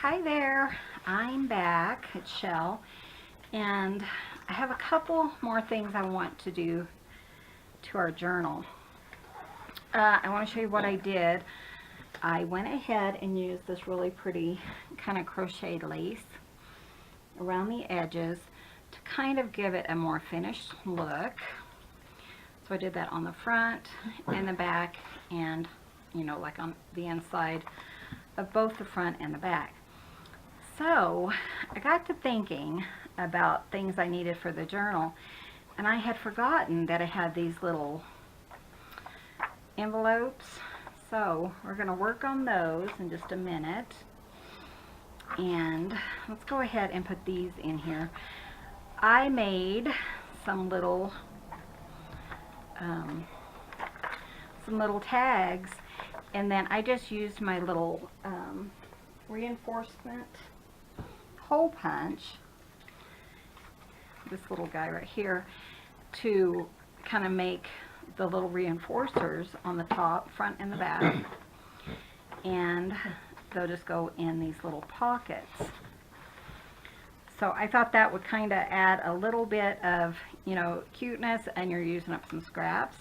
Hi there, I'm back. It's Shell, and I have a couple more things I want to do to our journal. I want to show you what I did. I went ahead and used this really pretty kind of crocheted lace around the edges to kind of give it a more finished look. So I did that on the front and the back, and like on the inside of both the front and the back. So I got to thinking about things I needed for the journal, and I had forgotten that I had these little envelopes. So we're going to work on those in just a minute, and let's go ahead and put these in here. I made some little tags, and then I just used my little reinforcement hole punch, this little guy right here, to kind of make the little reinforcers on the top, front and the back, and they'll just go in these little pockets. So I thought that would kind of add a little bit of, cuteness, and you're using up some scraps.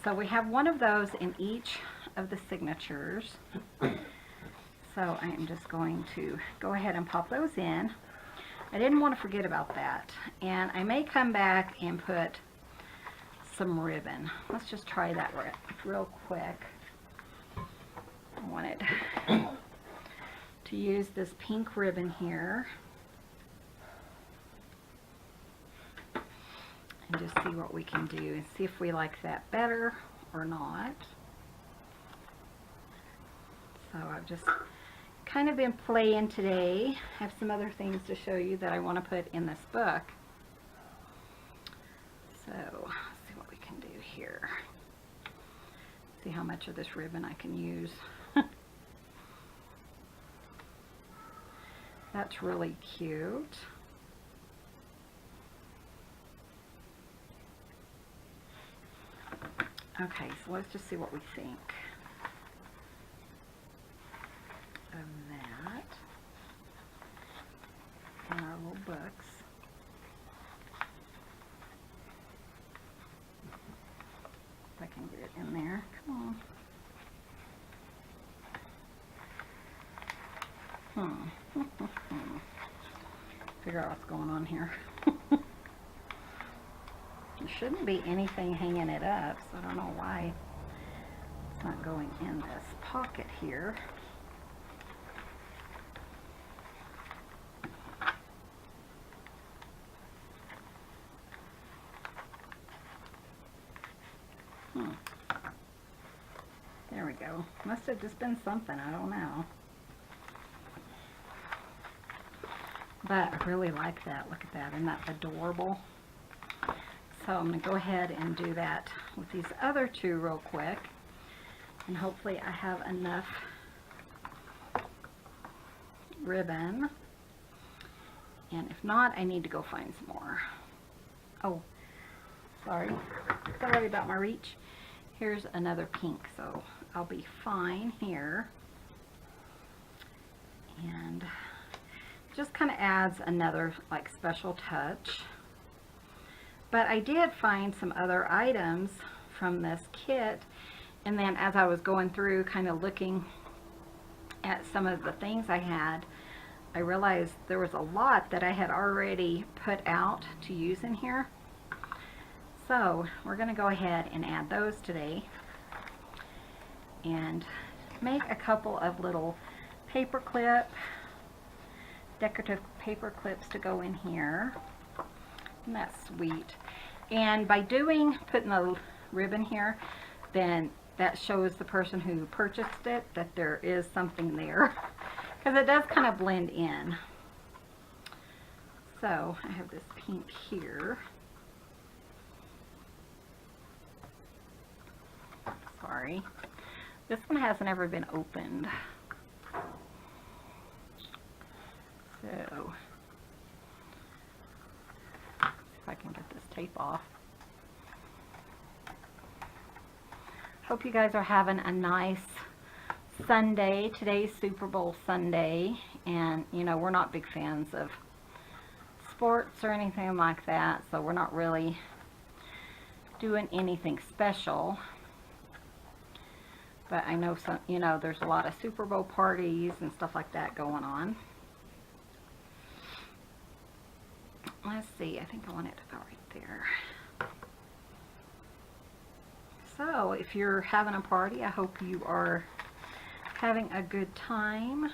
So we have one of those in each of the signatures. So I am just going to go ahead and pop those in. I didn't want to forget about that. And I may come back and put some ribbon. Let's just try that real quick. I wanted to use this pink ribbon here and just see what we can do and see if we like that better or not. So I've just kind of been playing today. I have some other things to show you that I want to put in this book. So let's see what we can do here. See how much of this ribbon I can use. That's really cute. Okay, so let's just see what we think of that in our little books. If I can get it in there. Come on. Figure out what's going on here. There shouldn't be anything hanging it up, so I don't know why it's not going in this pocket here. There we go. Must have just been something, I don't know. But I really like that. Look at that. Isn't that adorable? So I'm going to go ahead and do that with these other two real quick. And hopefully I have enough ribbon. And if not, I need to go find some more. Oh, sorry about my reach. Here's another pink, so I'll be fine here. And just kind of adds another like special touch. But I did find some other items from this kit, and then as I was going through kind of looking at some of the things I had, I realized there was a lot that I had already put out to use in here. So we're going to go ahead and add those today and make a couple of little decorative paper clips to go in here. Isn't that sweet? And by putting a ribbon here, then that shows the person who purchased it that there is something there, because it does kind of blend in. So I have this pink here. Sorry. This one hasn't ever been opened. So if I can get this tape off. Hope you guys are having a nice Sunday. Today's Super Bowl Sunday, and you know, we're not big fans of sports or anything like that, so we're not really doing anything special. But I know some, you know, there's a lot of Super Bowl parties and stuff like that going on. Let's see, I think I want it to go right there. So, if you're having a party, I hope you are having a good time.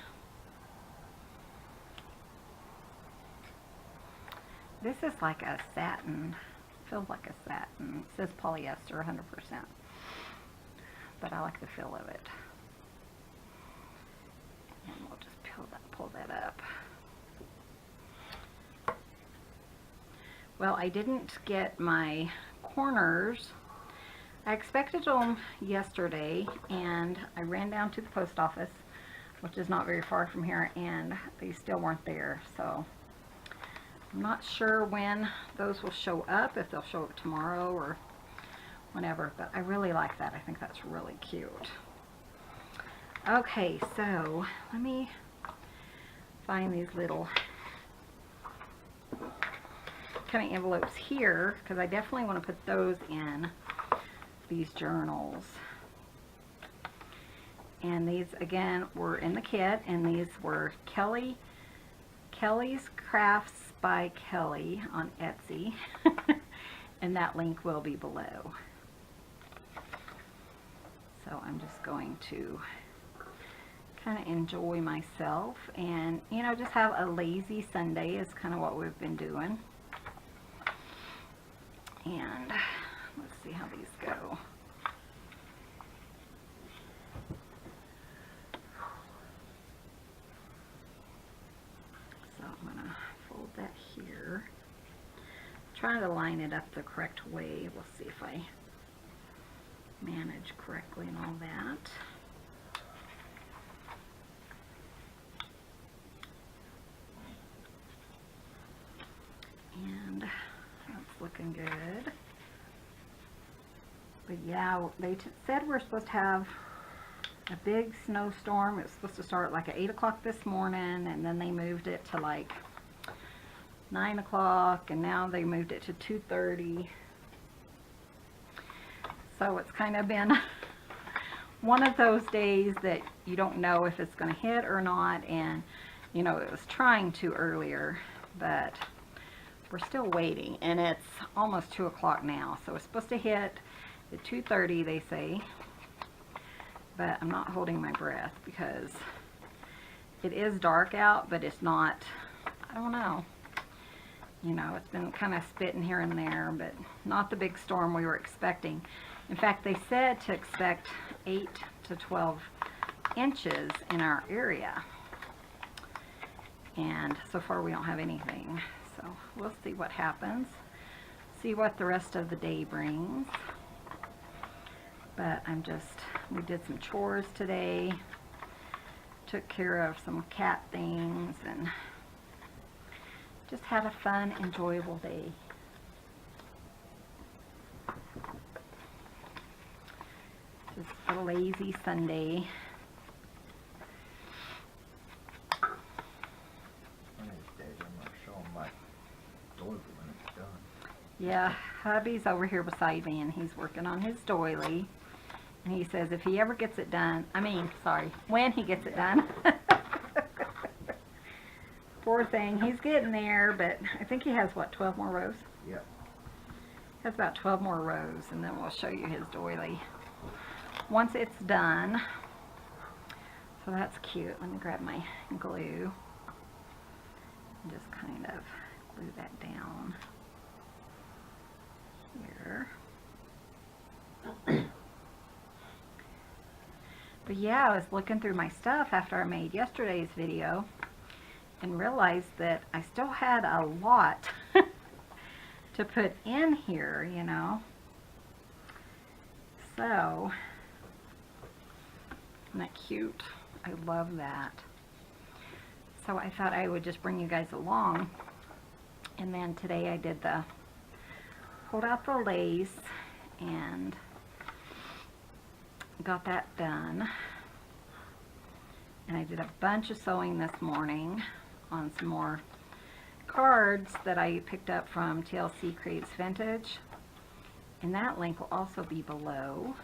This is like a satin, feels like a satin. It says polyester 100%, but I like the feel of it. And we'll just pull that up. Well, I didn't get my corners. I expected them yesterday, and I ran down to the post office, which is not very far from here, and they still weren't there. So I'm not sure when those will show up, if they'll show up tomorrow or whenever, but I really like that. I think that's really cute. Okay, so let me find these little kind of envelopes here, because I definitely want to put those in these journals. And these again were in the kit, and these were Kelly's Crafts by Kelly on Etsy. And that link will be below. So I'm just going to kind of enjoy myself, and you know, just have a lazy Sunday is kind of what we've been doing. And let's see how these go. So I'm going to fold that here. Trying to line it up the correct way. We'll see if I manage correctly and all that. And that's looking good. But yeah, they said we're supposed to have a big snowstorm. It was supposed to start like at 8 o'clock this morning, and then they moved it to like 9 o'clock, and now they moved it to 2:30. So it's kind of been one of those days that you don't know if it's going to hit or not. And you know, it was trying to earlier, but we're still waiting, and it's almost 2 o'clock now, so it's supposed to hit at 2:30, they say. But I'm not holding my breath because it is dark out, but it's not, I don't know. You know, it's been kind of spitting here and there, but not the big storm we were expecting. In fact, they said to expect 8 to 12 inches in our area. And so far we don't have anything. So we'll see what happens. See what the rest of the day brings. But we did some chores today. Took care of some cat things and just had a fun, enjoyable day. Just a lazy Sunday. Yeah, hubby's over here beside me, and he's working on his doily. And he says if he ever gets it done, when he gets it done. Poor thing, he's getting there, but I think he has, what, 12 more rows? Yep. He has about 12 more rows, and then we'll show you his doily once it's done. So that's cute. Let me grab my glue and just kind of glue that down here. But yeah, I was looking through my stuff after I made yesterday's video and realized that I still had a lot to put in here, you know. So, isn't that cute? I love that. So I thought I would just bring you guys along. And then today I did pulled out the lace and got that done. And I did a bunch of sewing this morning on some more cards that I picked up from TLC Creates Vintage. And that link will also be below.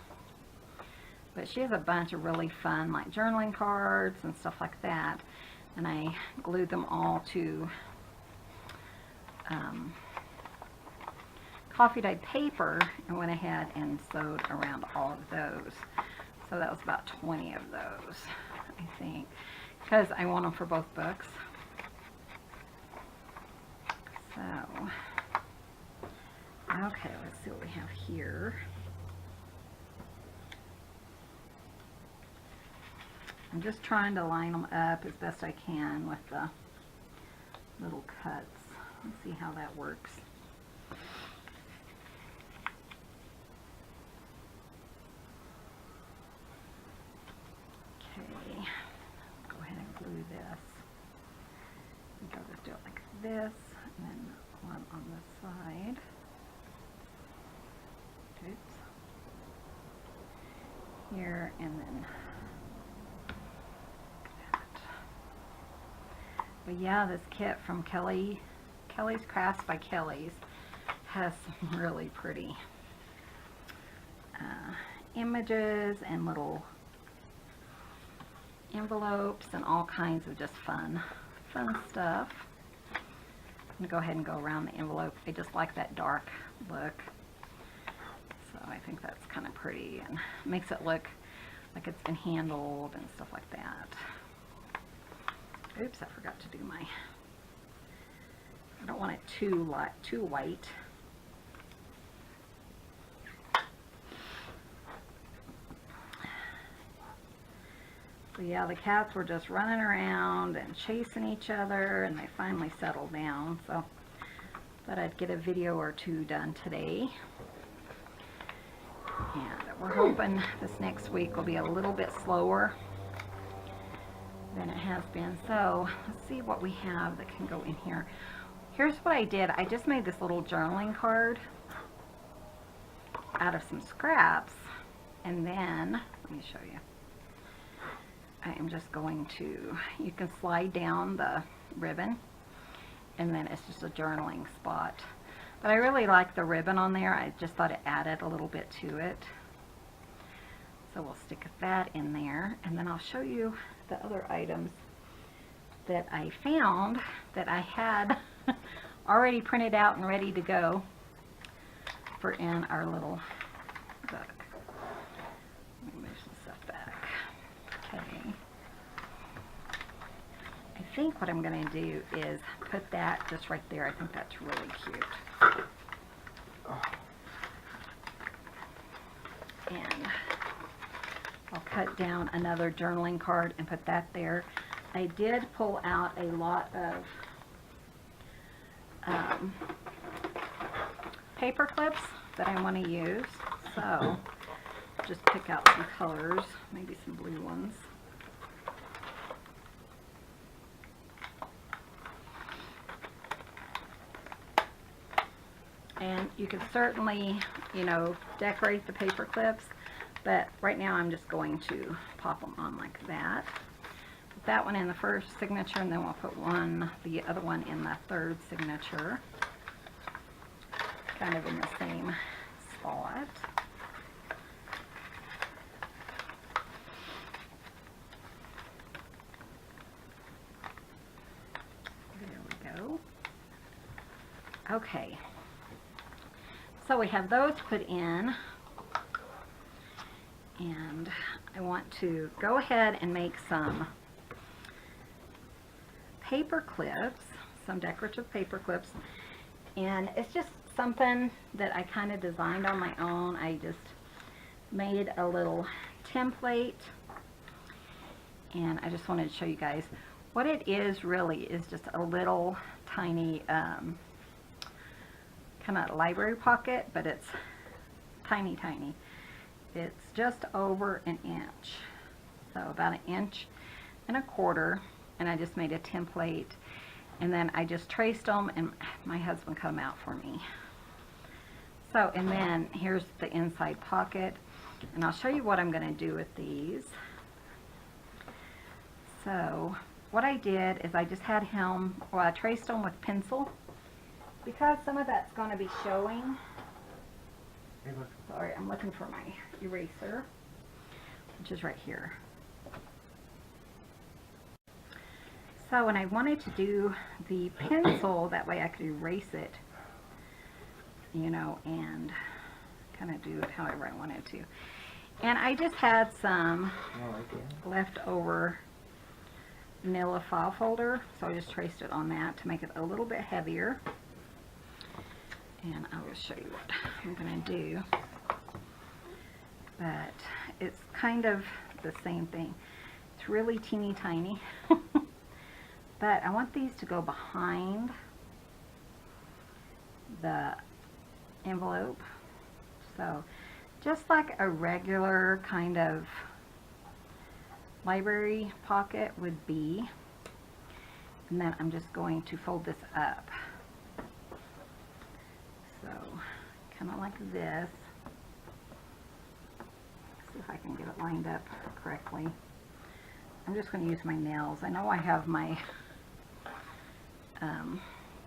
But she has a bunch of really fun like journaling cards and stuff like that. And I glued them all to coffee dyed paper and went ahead and sewed around all of those. So that was about 20 of those, I think, because I want them for both books. So, okay, let's see what we have here. I'm just trying to line them up as best I can with the little cuts. Let's see how that works. Okay, go ahead and glue this. I think I'll just do it like this, and then one on the side. Oops. Here, and then but yeah, this kit from Kelly's Crafts by Kelly's has some really pretty images and little envelopes and all kinds of just fun stuff. I'm going to go ahead and go around the envelope. I just like that dark look. So I think that's kind of pretty and makes it look like it's been handled and stuff like that. Oops, I forgot to do my, I don't want it too white. So yeah, the cats were just running around and chasing each other, and they finally settled down. So thought I'd get a video or two done today. And we're hoping this next week will be a little bit slower than it has been. So let's see what we have that can go in here. Here's what I did. I just made this little journaling card out of some scraps, and then let me show you. I am just going to, you can slide down the ribbon, and then it's just a journaling spot. But I really like the ribbon on there. I just thought it added a little bit to it. So we'll stick that in there, and then I'll show you the other items that I found that I had already printed out and ready to go for in our little book. Let me move some stuff back. Okay. I think what I'm going to do is put that just right there. I think that's really cute. And I'll cut down another journaling card and put that there. I did pull out a lot of paper clips that I want to use. So just pick out some colors, maybe some blue ones. And you can certainly, you know, decorate the paper clips, but right now I'm just going to pop them on like that. Put that one in the first signature, and then we'll put the other one in the third signature, kind of in the same spot. There we go. Okay. So we have those put in, and I want to go ahead and make some paper clips, some decorative paper clips, and it's just something that I kind of designed on my own. I just made a little template, and I just wanted to show you guys what it is. Really is just a little tiny kind of library pocket, but it's tiny. It's just over an inch, so about 1.25 inches, and I just made a template, and then I just traced them, and my husband cut them out for me. So, and then here's the inside pocket, and I'll show you what I'm going to do with these. So what I did is I just had him, well, I traced him with pencil because some of that's going to be showing. Sorry, I'm looking for my eraser, which is right here. So when I wanted to do the pencil, that way I could erase it, you know, and kind of do it however I wanted to. And I just had some leftover manila file folder, so I just traced it on that to make it a little bit heavier. And I will show you what I'm going to do. But it's kind of the same thing. It's really teeny tiny. But I want these to go behind the envelope. So just like a regular kind of library pocket would be. And then I'm just going to fold this up. So kind of like this. See if I can get it lined up correctly. I'm just going to use my nails. I know I have my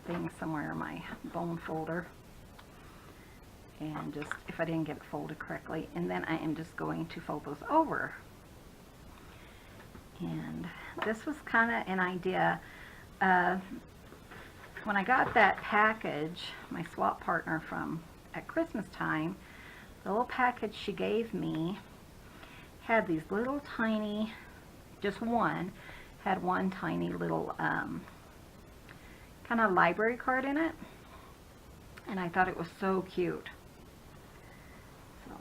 thing somewhere in my bone folder. And just, if I didn't get it folded correctly. And then I am just going to fold those over. And this was kind of an idea. When I got that package, my swap partner from at Christmas time, the little package she gave me had these little tiny, just one, had one tiny little kind of library card in it. And I thought it was so cute. So,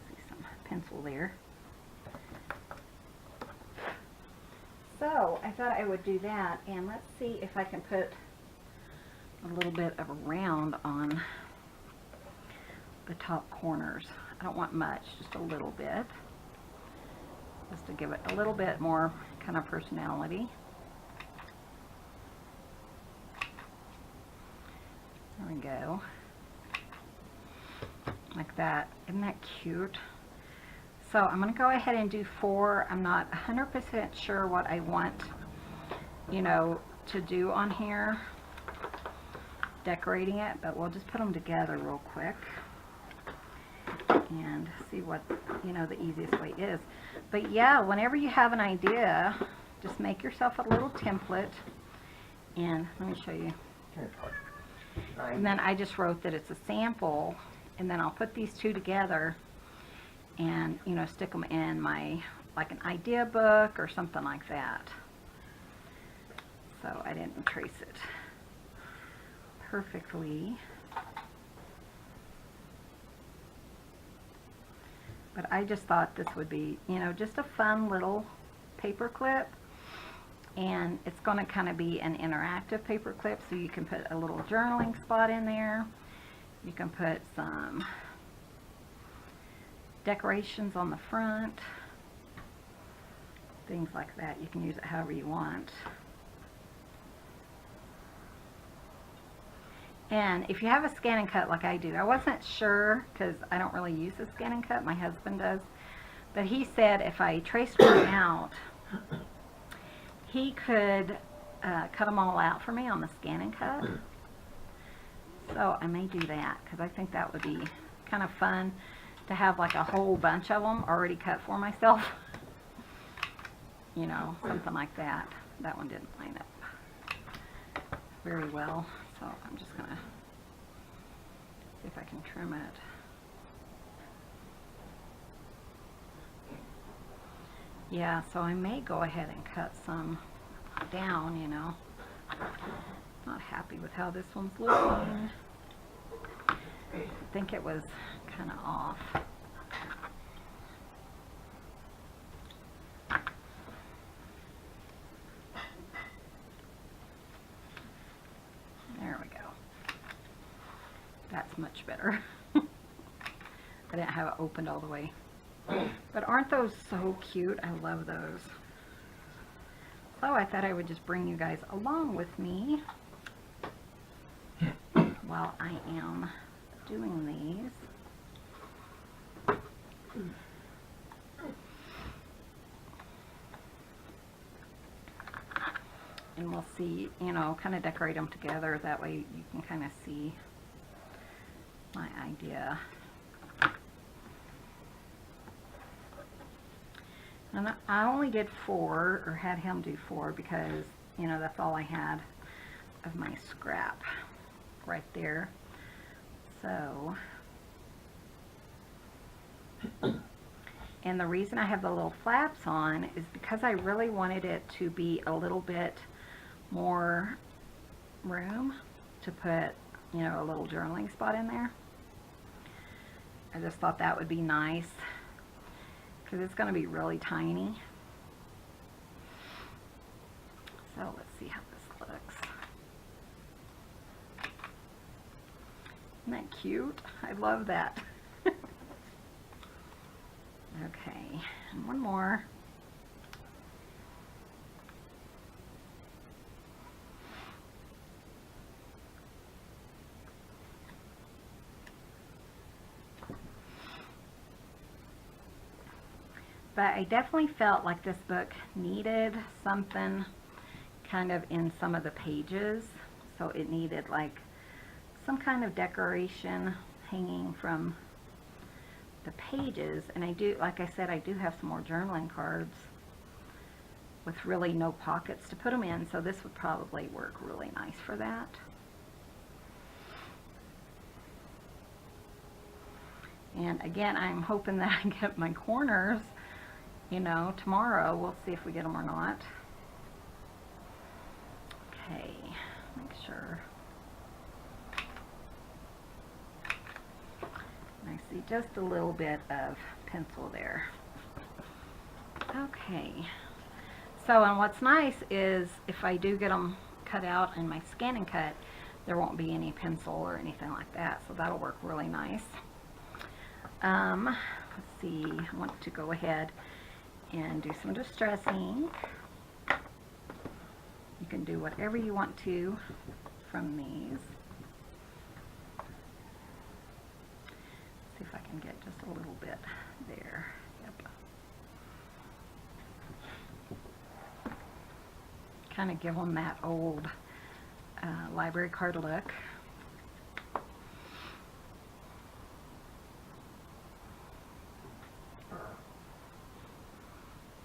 see some pencil there. So I thought I would do that, and let's see if I can put a little bit of a round on the top corners. I don't want much, just a little bit, just to give it a little bit more kind of personality. There we go. Like that. Isn't that cute? So I'm going to go ahead and do 4. I'm not 100% sure what I want, you know, to do on here, decorating it, but we'll just put them together real quick and see what, you know, the easiest way is. But yeah, whenever you have an idea, just make yourself a little template, and let me show you. And then I just wrote that it's a sample, and then I'll put these two together and, you know, stick them in my, like an idea book or something like that. So I didn't trace it perfectly. But I just thought this would be, you know, just a fun little paper clip. And it's going to kind of be an interactive paper clip, so you can put a little journaling spot in there. You can put some decorations on the front, things like that. You can use it however you want. And if you have a scan and cut like I do, I wasn't sure because I don't really use the scan and cut, my husband does, but he said if I traced one out, he could cut them all out for me on the scan and cut. So I may do that because I think that would be kind of fun to have like a whole bunch of them already cut for myself. You know, something like that. That one didn't line up very well, so I'm just going to see if I can trim it. Yeah, so I may go ahead and cut some down, you know. Not happy with how this one's looking. I think it was kind of off. There we go. That's much better. I didn't have it opened all the way. But aren't those so cute? I love those. So I thought I would just bring you guys along with me while I am doing these. and we'll see, you know, kind of decorate them together. That way you can kind of see my idea. And I only did 4, or had him do 4, because, you know, that's all I had of my scrap right there. So, and the reason I have the little flaps on is because I really wanted it to be a little bit more room to put, you know, a little journaling spot in there. I just thought that would be nice, because it's going to be really tiny. So let's see how this looks. Isn't that cute? I love that. Okay, and one more. But I definitely felt like this book needed something kind of in some of the pages. So it needed like some kind of decoration hanging from the pages. And I do, like I said, I do have some more journaling cards with really no pockets to put them in. So this would probably work really nice for that. And again, I'm hoping that I get my corners, you know, tomorrow. We'll see if we get them or not. Okay, make sure. I see just a little bit of pencil there. Okay, so and what's nice is if I do get them cut out in my scan and cut, there won't be any pencil or anything like that, so that'll work really nice. Let's see, I want to go ahead and do some distressing. You can do whatever you want to from these. See if I can get just a little bit there. Yep. Kind of give them that old library card look.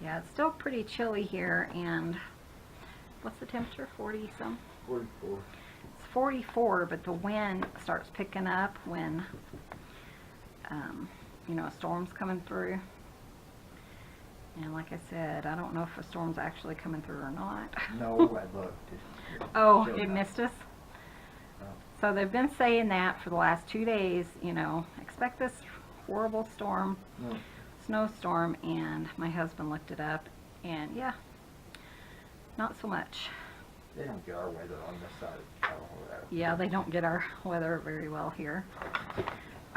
Yeah, it's still pretty chilly here, and what's the temperature? 40 some? 44. It's 44, but the wind starts picking up when you know, a storm's coming through. And like I said, I don't know if a storm's actually coming through or not. No, I looked. Oh, it missed us? Oh. So they've been saying that for the last 2 days, you know, expect this horrible storm, snowstorm, and my husband looked it up, and yeah, not so much. They don't get our weather on this side of Cahone. Yeah, they don't get our weather very well here.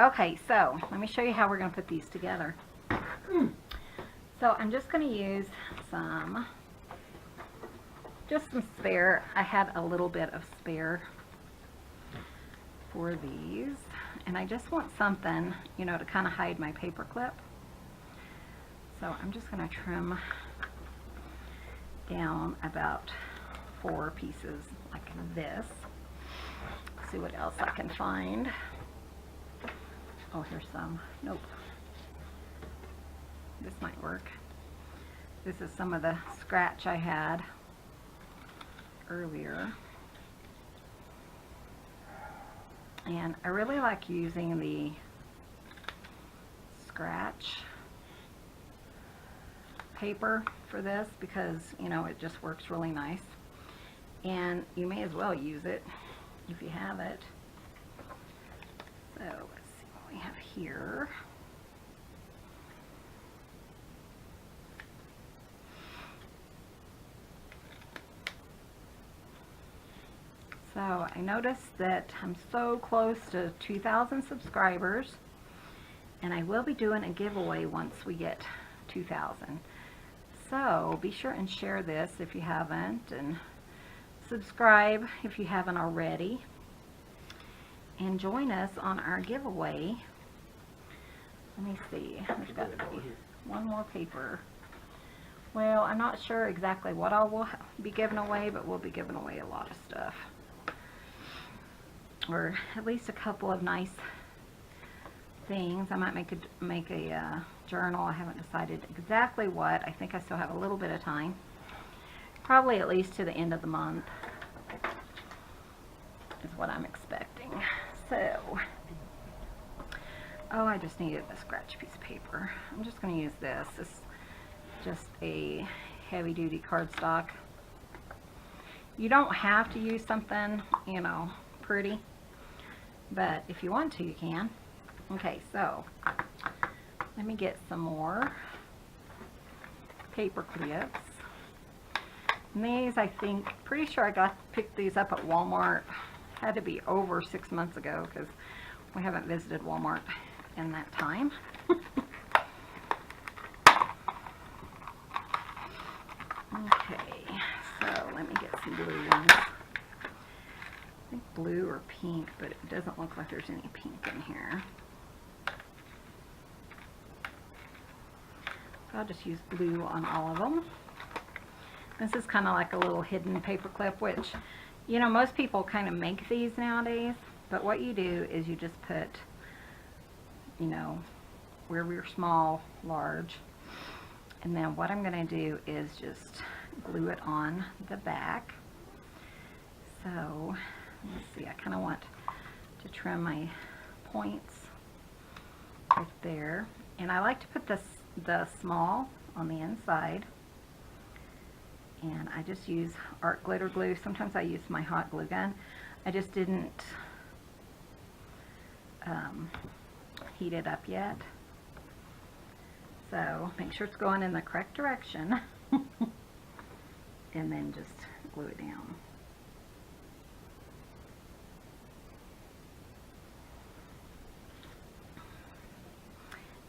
Okay, so let me show you how we're going to put these together. So I'm just going to use just some spare. I had a little bit of spare for these, and I just want something, you know, to kind of hide my paper clip. So I'm just going to trim down about 4 pieces like this. See what else I can find. Oh, here's some. Nope. This might work. This is some of the scratch I had earlier. And I really like using the scratch paper for this because, you know, it just works really nice. And you may as well use it if you have it. So let's see what we have here. So I noticed that I'm so close to 2,000 subscribers, and I will be doing a giveaway once we get 2,000. So be sure and share this if you haven't, and subscribe if you haven't already, and join us on our giveaway. Let me see, there's got to be one more paper Well, I'm not sure exactly what all will be given away, but we'll be giving away a lot of stuff. Or at least a couple of nice things. I might make a journal. I haven't decided exactly what. I think I still have a little bit of time. Probably at least to the end of the month is what I'm expecting. So, oh, I just needed a scratch piece of paper. I'm just going to use this. This is just a heavy-duty cardstock. You don't have to use something, you know, pretty, but if you want to, you can. Okay, so let me get some more paper clips. And these, I think, pretty sure I picked these up at Walmart. Had to be over 6 months ago because we haven't visited Walmart in that time. Okay, so let me get some blue ones. I think blue or pink, but it doesn't look like there's any pink in here. So I'll just use blue on all of them. This is kind of like a little hidden paper clip, which, you know, most people kind of make these nowadays, but what you do is you just put, you know, where we're small, large, and then what I'm going to do is just glue it on the back. So, let's see, I kind of want to trim my points right there. And I like to put the small on the inside. And I just use art glitter glue. Sometimes I use my hot glue gun. I just didn't heat it up yet. So make sure it's going in the correct direction. And then just glue it down.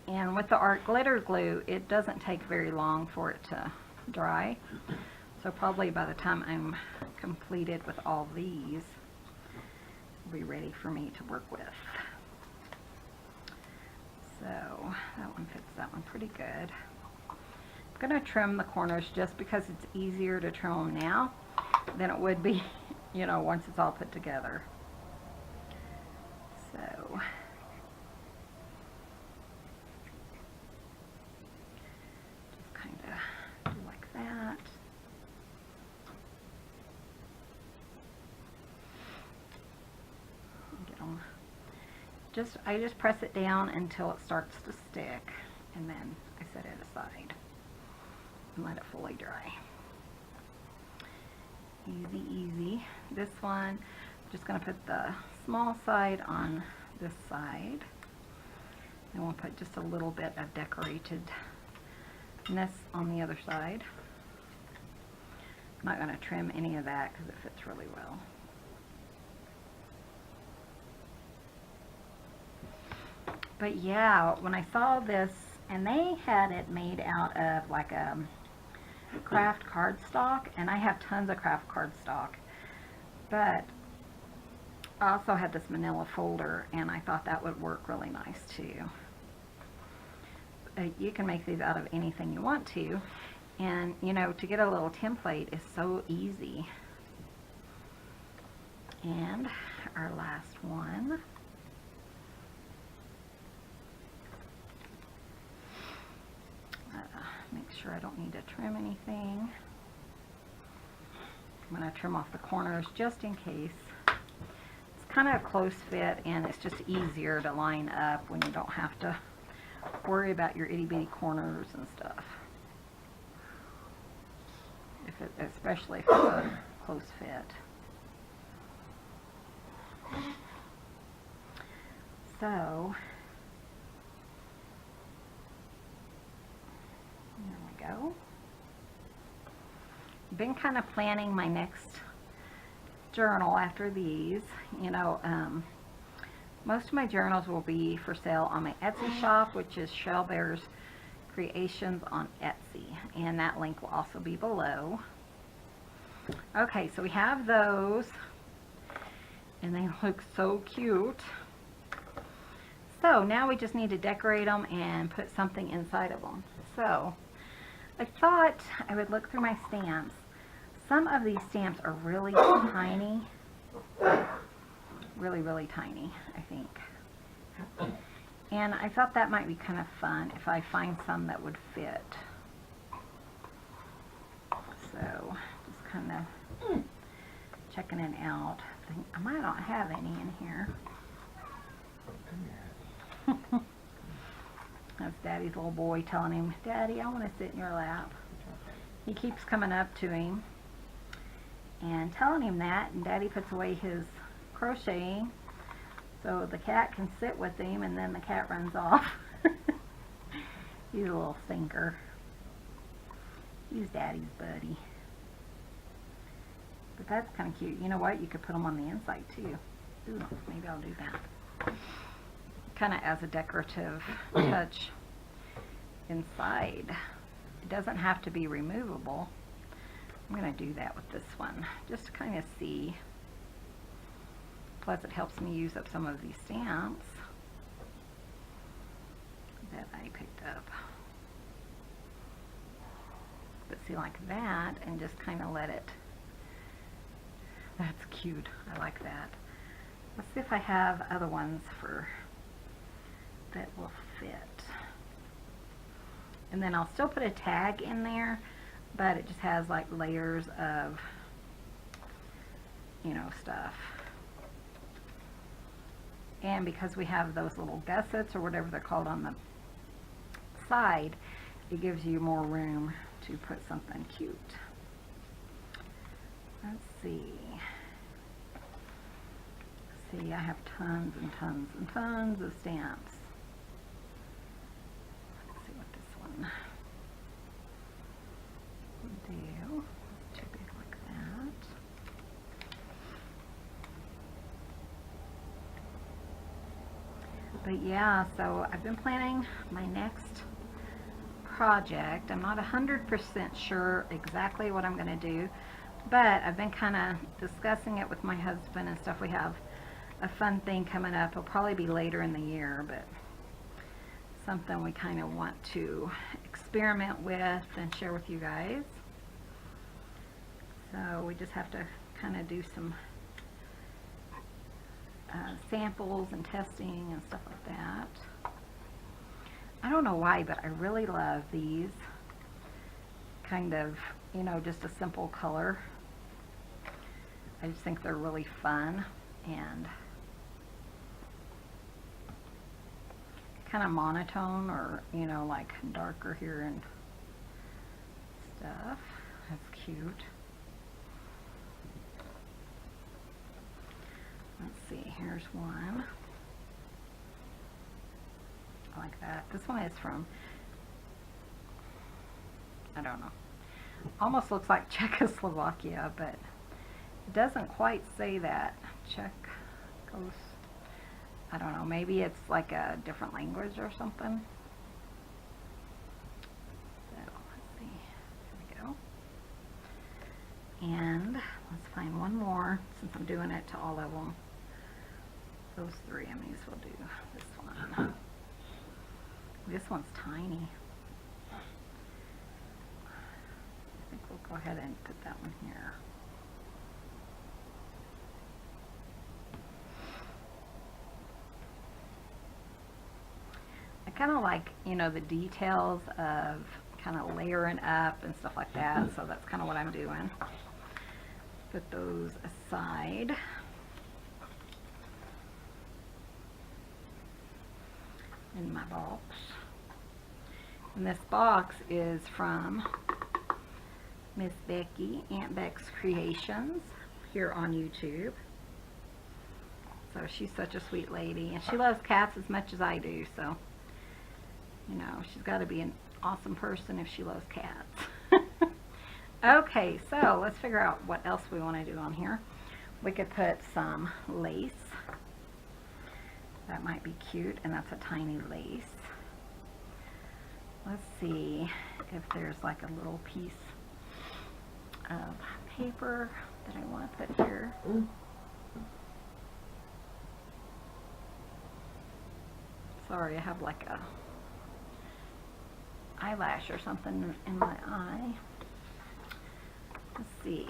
And with the art glitter glue, it doesn't take very long for it to dry. So probably by the time I'm completed with all these, it'll be ready for me to work with. So that one fits that one pretty good. I'm going to trim the corners just because it's easier to trim them now than it would be, you know, once it's all put together. So just kind of do like that. Get them. I just press it down until it starts to stick, and then I set it aside and let it fully dry. Easy, easy. This one, I'm just going to put the small side on this side, and we'll put just a little bit of decoratedness on the other side. I'm not going to trim any of that because it fits really well. But yeah, when I saw this, and they had it made out of like a craft cardstock, and I have tons of craft cardstock, but I also had this manila folder, and I thought that would work really nice too. You can make these out of anything you want to, and you know, to get a little template is so easy. And our last one. Make sure I don't need to trim anything. I'm going to trim off the corners just in case. It's kind of a close fit, and it's just easier to line up when you don't have to worry about your itty bitty corners and stuff. Especially if it's a close fit. So there we go. Been kind of planning my next journal after these. You know, most of my journals will be for sale on my Etsy shop, which is Shell Bears Creations on Etsy, and that link will also be below. Okay, so we have those, and they look so cute. So now we just need to decorate them and put something inside of them. So I thought I would look through my stamps. Some of these stamps are really tiny. Really, really tiny, I think. And I thought that might be kind of fun if I find some that would fit. So, just kind of checking it out. I might not have any in here. That's Daddy's little boy telling him, Daddy, I want to sit in your lap. He keeps coming up to him and telling him that, and Daddy puts away his crocheting so the cat can sit with him, and then the cat runs off. He's a little stinker. He's Daddy's buddy. But that's kind of cute. You know what? You could put them on the inside too. Ooh, maybe I'll do that. Kind of as a decorative touch inside. It doesn't have to be removable. I'm going to do that with this one, just to kind of see. Plus it helps me use up some of these stamps that I picked up. But see, like that, and just kind of let it. That's cute. I like that. Let's see if I have other ones for that will fit. And then I'll still put a tag in there, but it just has like layers of, you know, stuff. And because we have those little gussets or whatever they're called on the side, it gives you more room to put something cute. Let's see. See, I have tons and tons and tons of stamps. Let's see what this one will do. Too big like that. But yeah, so I've been planning my next project. I'm not 100% sure exactly what I'm going to do, but I've been kind of discussing it with my husband and stuff. We have a fun thing coming up. It'll probably be later in the year, but something we kind of want to experiment with and share with you guys. So we just have to kind of do some samples and testing and stuff like that. I don't know why, but I really love these kind of, you know, just a simple color. I just think they're really fun and kind of monotone, or, you know, like darker here and stuff. That's cute. Let's see, here's one. I like that. This one is from, I don't know, almost looks like Czechoslovakia, but it doesn't quite say that. I don't know, maybe it's like a different language or something. So, let's see, here we go. And let's find one more, since I'm doing it to all of them. Those three, I may as well do this one. This one's tiny. I think we'll go ahead and put that one here. I kind of like, you know, the details of kind of layering up and stuff like that, so that's kind of what I'm doing. Put those aside. In my box. And this box is from Miss Becky, Aunt Beck's Creations, here on YouTube. So she's such a sweet lady, and she loves cats as much as I do, so, you know, she's got to be an awesome person if she loves cats. Okay, so let's figure out what else we want to do on here. We could put some lace. That might be cute, and that's a tiny lace. Let's see if there's like a little piece of paper that I want to put here. Sorry, I have like a eyelash or something in my eye. Let's see.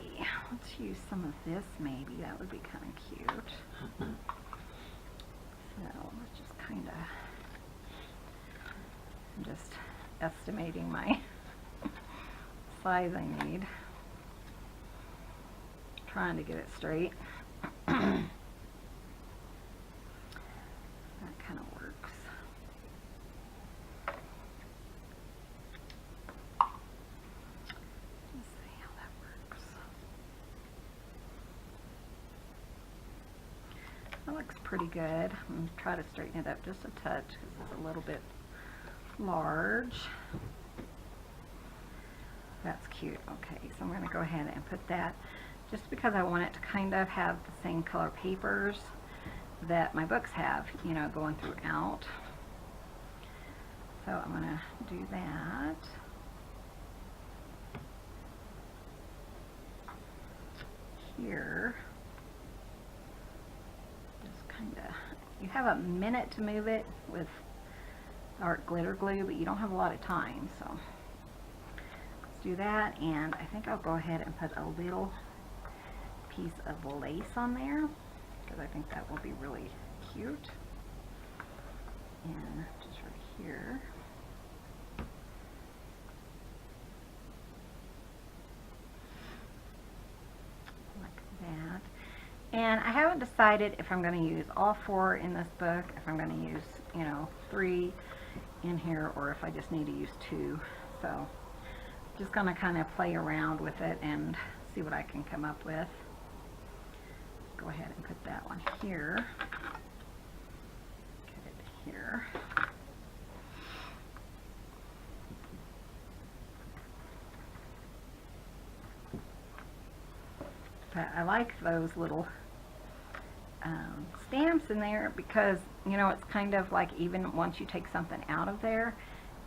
Let's use some of this maybe. That would be kind of cute. So let's just kind of, I'm just estimating my size I need. Trying to get it straight. That kind of works. Let's see how that works. That looks pretty good. I'm going to try to straighten it up just a touch because it's a little bit large. That's cute. Okay, so I'm going to go ahead and put that, just because I want it to kind of have the same color papers that my books have, you know, going throughout. So I'm going to do that. Here. Just kind of, you have a minute to move it with dark glitter glue, but you don't have a lot of time, so let's do that. And I think I'll go ahead and put a little piece of lace on there because I think that will be really cute. And just right here. Like that. And I haven't decided if I'm going to use all 4 in this book, if I'm going to use, you know, 3 in here, or if I just need to use 2. So just going to kind of play around with it and see what I can come up with. Go ahead and put that one here. Get it here. But I like those little stamps in there because, you know, it's kind of like even once you take something out of there,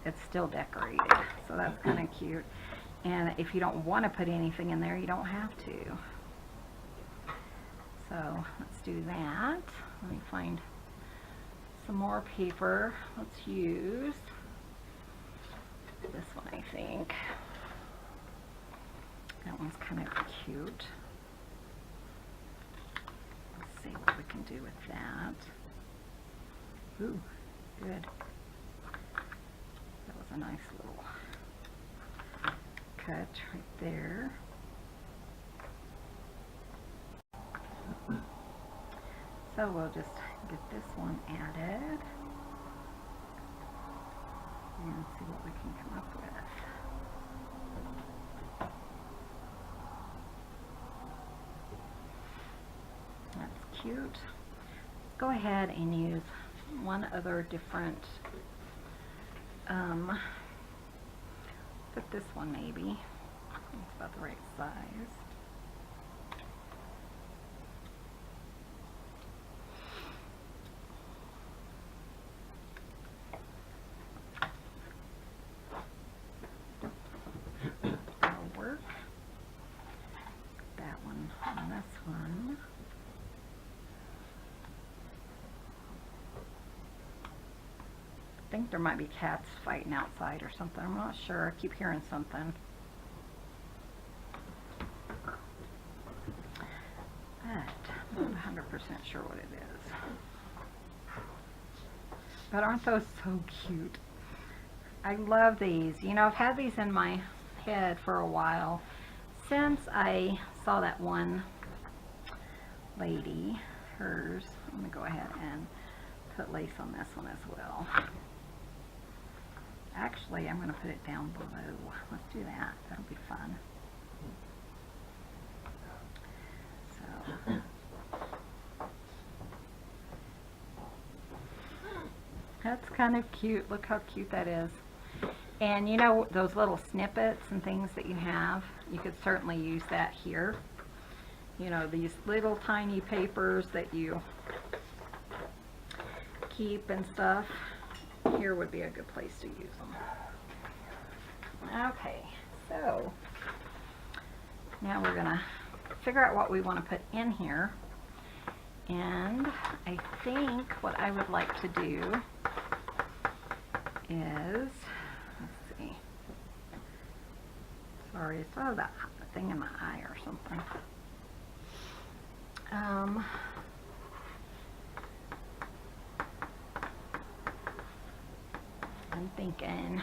it's still decorated. So that's kind of cute. And if you don't want to put anything in there, you don't have to. So let's do that. Let me find some more paper. Let's use this one, I think. That one's kind of cute. Let's see what we can do with that. Ooh, good. That was a nice little cut right there. So we'll just get this one added and see what we can come up with. That's cute. Go ahead and use one other different, put this one maybe. It's about the right size. I think there might be cats fighting outside or something. I'm not sure. I keep hearing something. But I'm not 100% sure what it is. But aren't those so cute? I love these. You know, I've had these in my head for a while since I saw that one lady, hers. I'm going to go ahead and put lace on this one as well. Actually, I'm going to put it down below. Let's do that. That'll be fun. So, that's kind of cute. Look how cute that is. And you know, those little snippets and things that you have, you could certainly use that here. You know, these little tiny papers that you keep and stuff. Here would be a good place to use them. Okay, so now we're gonna figure out what we want to put in here. And I think what I would like to do is, let's see, Sorry, I still have that thing in my eye or something. I'm thinking,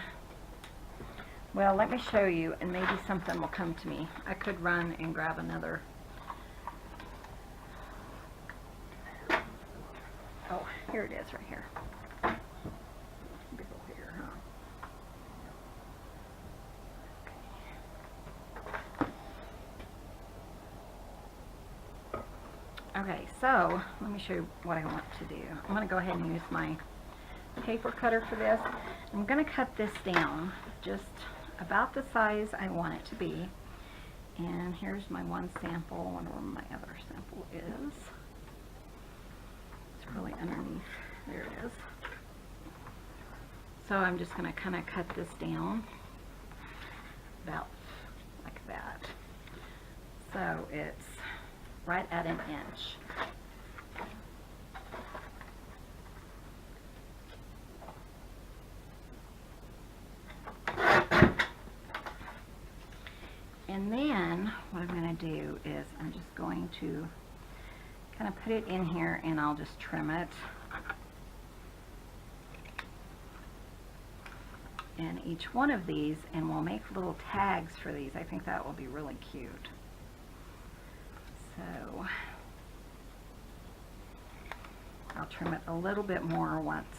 well, let me show you, and maybe something will come to me. I could run and grab another. Oh, here it is right here. Big ol' here, huh? Okay, so let me show you what I want to do. I'm going to go ahead and use my paper cutter for this. I'm going to cut this down just about the size I want it to be. And here's my one sample. I wonder where my other sample is. It's really underneath. There it is. So I'm just going to kind of cut this down about like that. So it's right at an inch. And then what I'm going to do is I'm just going to kind of put it in here and I'll just trim it. And each one of these, and we'll make little tags for these. I think that will be really cute. So I'll trim it a little bit more once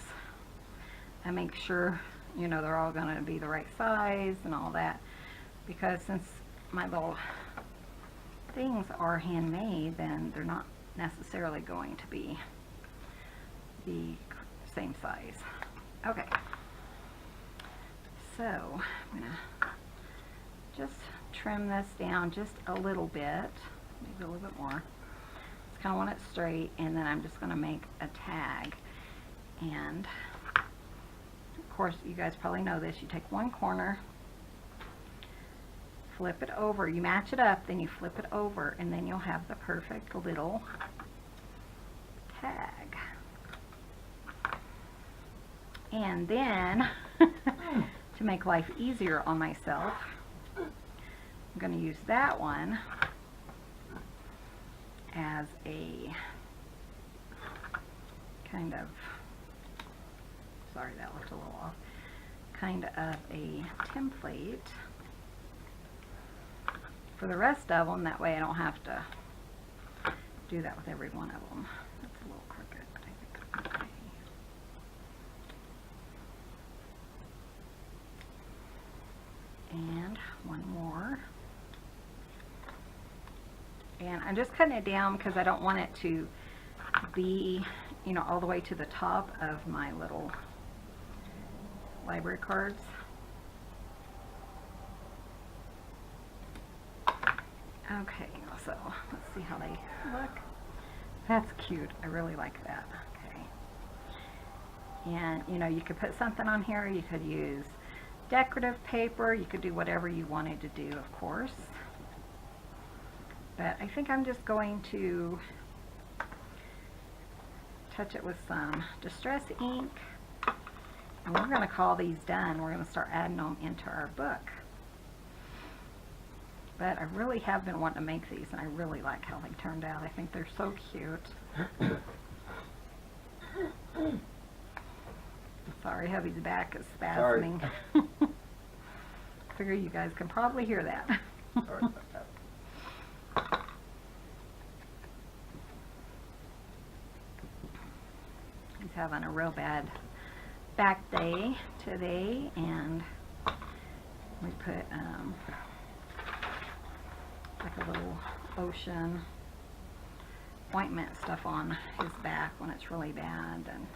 I make sure, you know, they're all going to be the right size and all that. Because since my little things are handmade, then they're not necessarily going to be the same size. Okay. So I'm going to just trim this down just a little bit. Maybe a little bit more. Just kind of want it straight, and then I'm just going to make a tag. And of course, you guys probably know this. You take one corner, flip it over. You match it up, then you flip it over, and then you'll have the perfect little tag. And then, to make life easier on myself, I'm going to use that one as a kind of, sorry that looked a little off, kind of a template for the rest of them. That way I don't have to do that with every one of them. That's a little crooked, but I think okay. And one more. And I'm just cutting it down because I don't want it to be, you know, all the way to the top of my little library cards. Okay, so let's see how they look. That's cute. I really like that. Okay. And, you know, you could put something on here. You could use decorative paper. You could do whatever you wanted to do, of course. But I think I'm just going to touch it with some Distress ink. And we're going to call these done. We're going to start adding them into our book. But I really have been wanting to make these, and I really like how they turned out. I think they're so cute. Sorry, hubby's back is spasming. Figure you guys can probably hear that. Sorry about that. He's having a real bad back day today, and we put like a little lotion ointment stuff on his back when it's really bad, and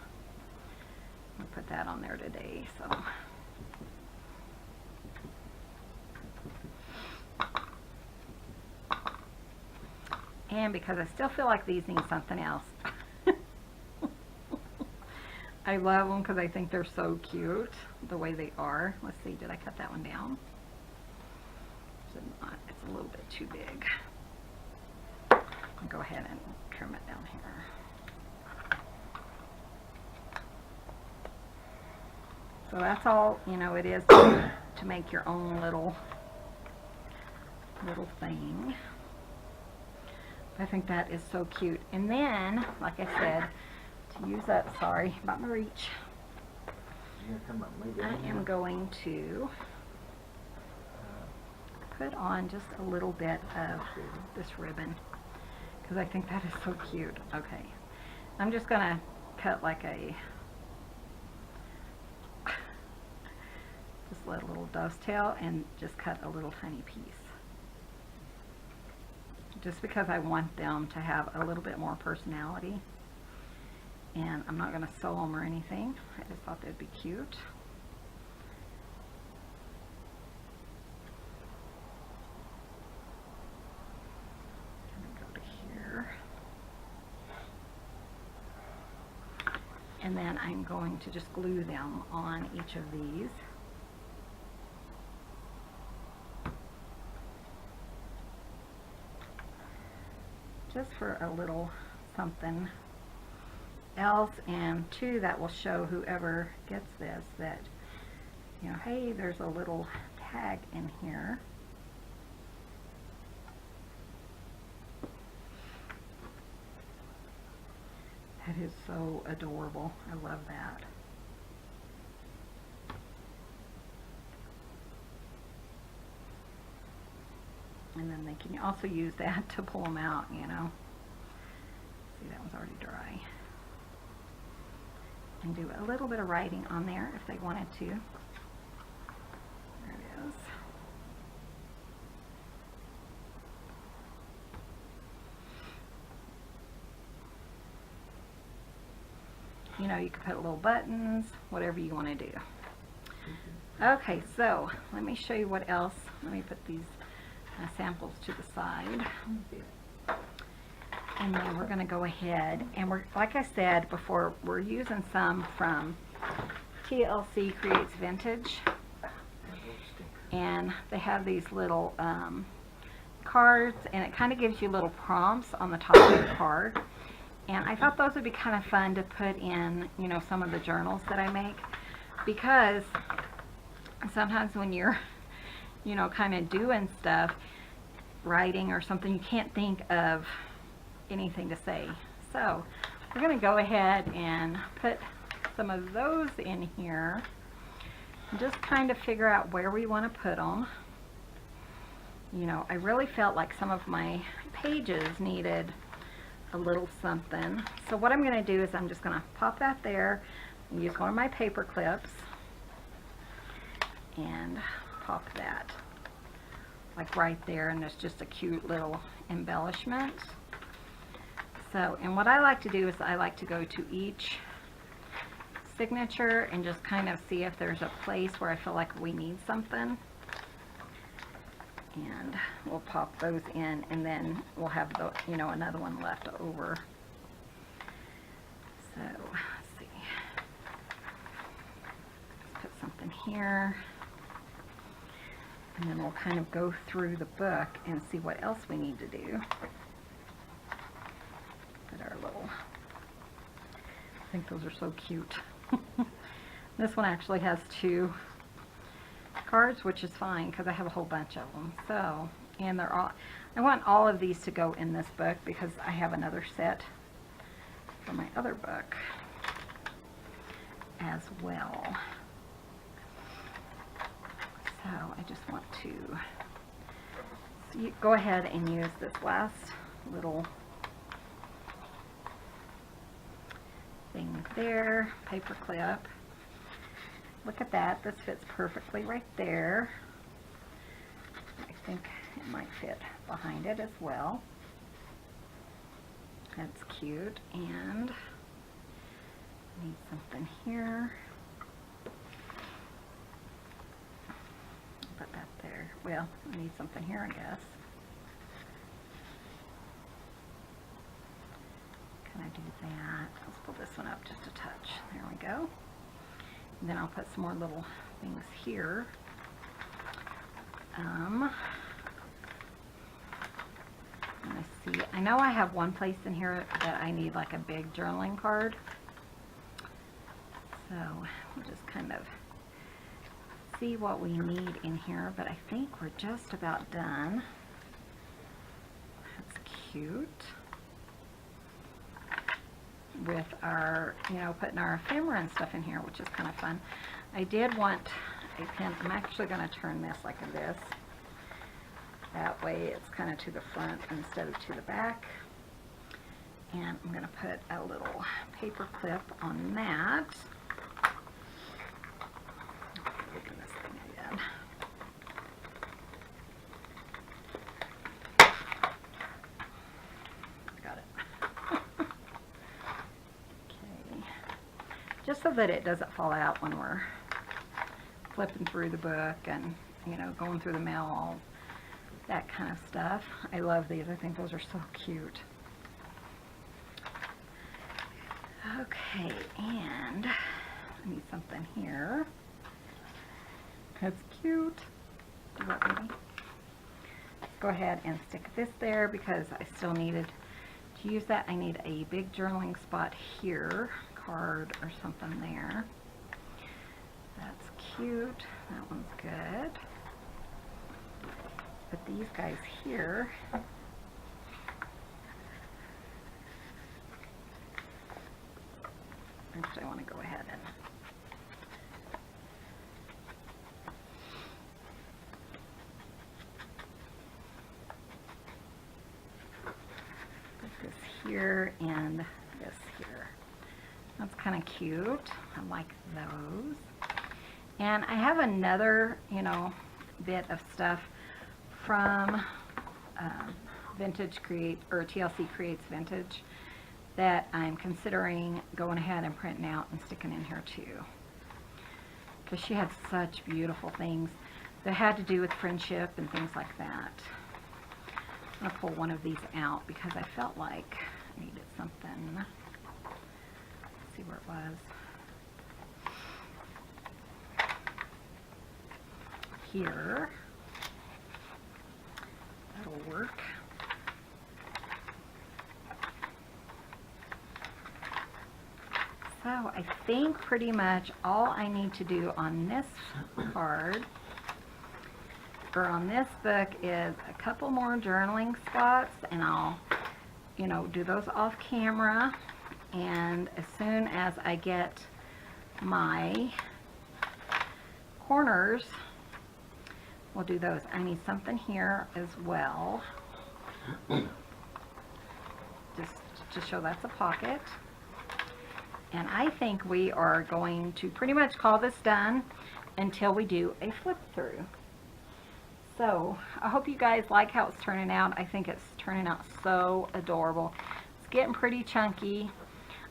we put that on there today. So and because I still feel like these need something else. I love them because I think they're so cute the way they are. Let's see, did I cut that one down? Is it not? It's a little bit too big. I'll go ahead and trim it down here. So that's all, you know, it is to make your own little little thing. I think that is so cute. And then, like I said, to use up, sorry about my reach, I am going to put on just a little bit of this ribbon because I think that is so cute. Okay, I'm just gonna cut like a just a little dovetail and just cut a little tiny piece, just because I want them to have a little bit more personality. And I'm not going to sew them or anything. I just thought they'd be cute. I'm going to go to here. And then I'm going to just glue them on each of these. Just for a little something else, and two, that will show whoever gets this that, you know, hey, there's a little tag in here. That is so adorable. I love that. And then they can also use that to pull them out, you know. See, that one's already dry. And do a little bit of writing on there if they wanted to. There it is. You know, you could put little buttons, whatever you want to do. Okay, so let me show you what else. Let me put these samples to the side. And then we're going to go ahead and we're, like I said before, we're using some from TLC Creates Vintage, and they have these little cards, and it kind of gives you little prompts on the top of the card, and I thought those would be kind of fun to put in, you know, some of the journals that I make, because sometimes when you're, you know, kind of doing stuff, writing or something, you can't think of anything to say. So we're going to go ahead and put some of those in here and just kind of figure out where we want to put them. You know, I really felt like some of my pages needed a little something. So what I'm going to do is I'm just going to pop that there and use one of my paper clips and pop that like right there, and it's just a cute little embellishment. So, and what I like to do is I like to go to each signature and just kind of see if there's a place where I feel like we need something. And we'll pop those in, and then we'll have the, you know, another one left over. So, let's see. Let's put something here. And then we'll kind of go through the book and see what else we need to do. Put our little, I think those are so cute. This one actually has 2 cards, which is fine because I have a whole bunch of them. So, and they're all, I want all of these to go in this book because I have another set for my other book as well. So I just want to go ahead and use this last little thing there, paper clip. Look at that, this fits perfectly right there. I think it might fit behind it as well. That's cute. And I need something here. Put that there. Well, I need something here, I guess. Can I do that? Let's pull this one up just a touch. There we go. And then I'll put some more little things here. Let me see. I know I have one place in here that I need like a big journaling card. So we'll just kind of see what we need in here, but I think we're just about done. cute. With our, you know, putting our ephemera and stuff in here, which is kind of fun. I did want a pin. I'm actually going to turn this like this. That way it's kind of to the front instead of to the back. And I'm going to put a little paper clip on that. Open this thing again. Got it. Okay. Just so that it doesn't fall out when we're flipping through the book and, you know, going through the mail, all that kind of stuff. I love these. I think those are so cute. Okay, and I need something here. That's cute. Do that, baby. Let's go ahead and stick this there because I still needed to use that. I need a big journaling spot here, card or something there. That's cute. That one's good. But these guys here, actually I want to go ahead and put this here and this here. That's kind of cute. I like those. And I have another, you know, bit of stuff from Vintage Create, or TLC Creates Vintage, that I'm considering going ahead and printing out and sticking in here too. Because she had such beautiful things that had to do with friendship and things like that. I'm going to pull one of these out because I felt like I needed something. Let's see where it was. Here. That'll work. So I think pretty much all I need to do on this card, or on this book, is a couple more journaling spots, and I'll, you know, do those off camera. And as soon as I get my corners, we'll do those. I need something here as well, just to show that's a pocket. And I think we are going to pretty much call this done until we do a flip through. So I hope you guys like how it's turning out. I think it's turning out so adorable. It's getting pretty chunky.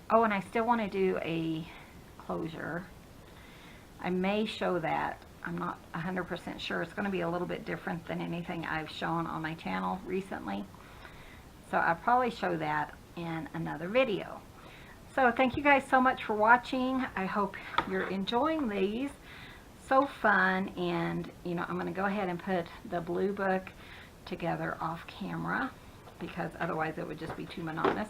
Oh, and I still want to do a closure. I may show that. I'm not 100% sure. It's going to be a little bit different than anything I've shown on my channel recently. So I'll probably show that in another video. So thank you guys so much for watching. I hope you're enjoying these. So fun. And, you know, I'm going to go ahead and put the blue book together off camera because otherwise it would just be too monotonous.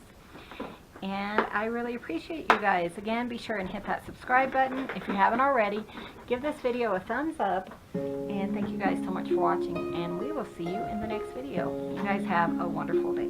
And I really appreciate you guys. Again, be sure and hit that subscribe button if you haven't already. Give this video a thumbs up. And thank you guys so much for watching. And we will see you in the next video. You guys have a wonderful day.